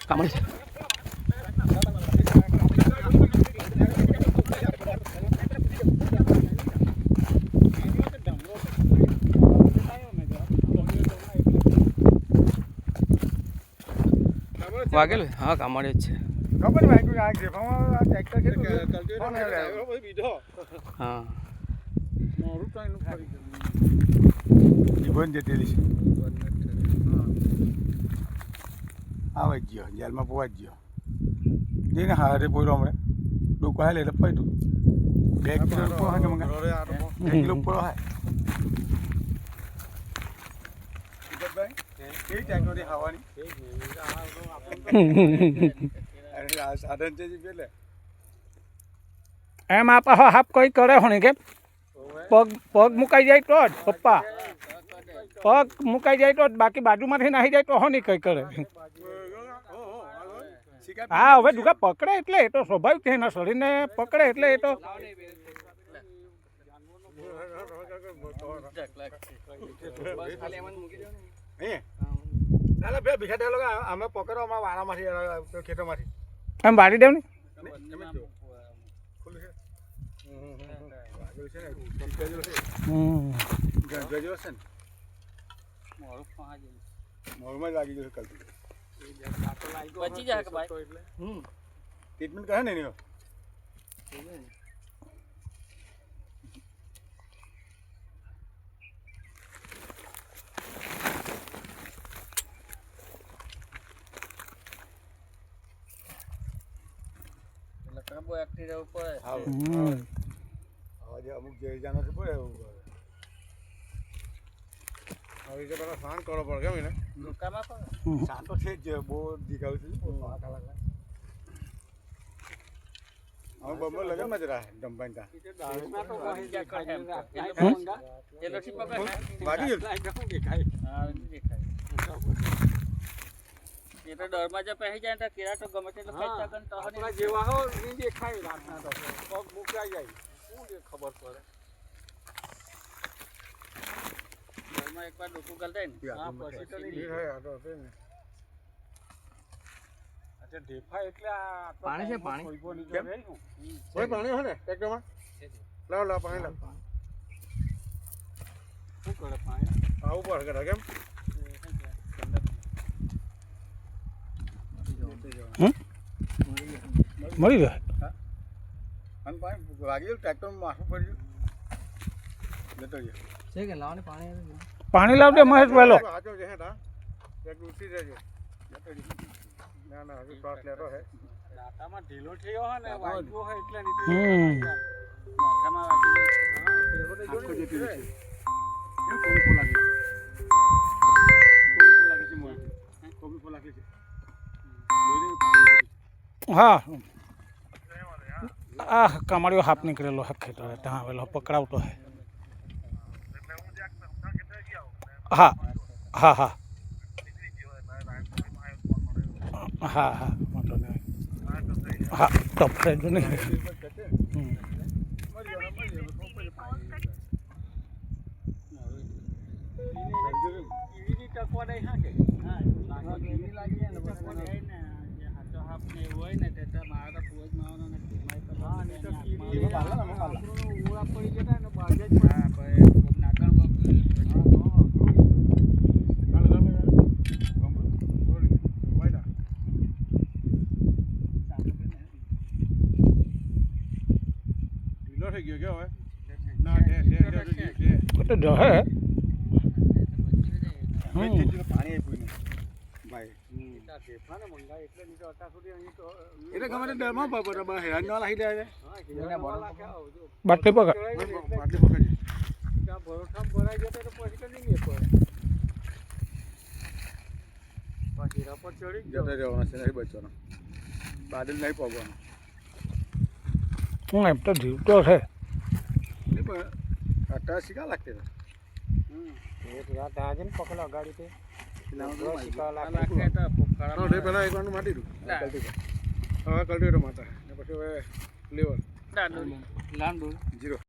કામડી છે વાગેલું હા કામડી જ છે ખબર ભાઈ આ ગ્રેફામાં આ ટ્રેક્ટર છે હા મોરું તો એનું ફરી જીવન જતેલી છે આવે જ ગયો જેલમાં પોવા જ ગયો જઈને હારે પોયરો હમણાં ડોકો હાલે એટલે પૈતું 2 કિલો પોવા કે મંગા 2 કિલો પોવા હે ભાઈ કઈ ટ્રેક્ટરની હવાની અરે આ સાધન છે જી પેલે એમ આપા હાફ કઈ કરે હોને કે પગ મુકાઈ જાય તો જ પપ્પા પગ મુકાઈ જાય તો જ બાકી બાજુમાંથી નાહી જાય તો હોની કઈ કરે હા હવે દુકા પકડે એટલે એ તો સ્વાભાવિક છે એના શરીરને પકડે એટલે એ તો ચાલો બે ભીખા દે લોકો અમે પકડો અમારા વાળામાંથી ખેતરમાંથી એમ વાળી દેવ ને મોરમાં લાગી ગયું કલ બચી જાય કે ભાઈ ટ્રીટમેન્ટ કરે ને એનો બહુ એક્ટિવ રહેવું પડે આજે અમુક જઈ જાનો છે પડે એવું હવે જે પેલા શાંત કરવો પડે કેમ એને દુકાનમાં પણ શાંત તો છે જ બહુ દીખાવું છું હવે બમ્બર લગનમાં જ રહે જમવાન તા બાકી એ તો ડરમાં જો પહેરી જાય તો કેરા તો ગમે તેટલો ફેંચતા ગન તો આપણા જેવા હો નહીં દેખાય રાતના તો પગ મુકાઈ જાય શું ખબર પડે ડરમાં એકવાર ડોકું ગલતા ને હા પછી તો નહીં દેખાય આ તો છે ને અચ્છા ઢેફા એટલે આ પાણી છે પાણી કોઈ પાણી હે ને ટ્રેક્ટરમાં લાવ પાણી લાવ શું કરે પાણી આવું પર કરે કેમ મળી રહે અને પાણી લાગી ગયું ટ્રેક્ટરમાં માથું પડ્યું જતો ગયો છે કે લાવને પાણી પાણી લાવજે મહેશ પહેલો આજો છે તા એક ઉઠી જજો જતો ગયો ના હજુ શ્વાસ લેતો હે દાતામાં ઢીલો થયો હે ને વાગ્યો હે એટલે નીકળી માથામાં વાગી આખો જેટલી છે એ કોણ લાગે છે મોય કોણ લાગે છે હા આ કમાડીઓ હાફ નીકળેલો હે ખેતરે ત્યાં આવેલો પકડાવતો હે હા હા હા હા હા વાંધો નહીં હા ટપરે જો નહીં તો જો હે પાણી આપ્યું ભાઈ એટલે ગમે ડરમાં પકડો હેરાન ના લાગી જાય બાટલી પકડ બાટલી પકડી ભરોસા ભરાઈ જતો તો પછી તો નહીં પડે પછી રપટ ચડી જતો રહેવાનો છે નહીં બચવાનો બાદલ નહીં પગવાનો હું એમ તો જીવતો છે અટ્ટા શીખા લાગતી એક રાત આજે ને પકડો ગાડી તે પેલા એક વાર માટી દઉં હવે કલ્ટિવેટર માતા પછી હવે લેવલ લાંબુ 0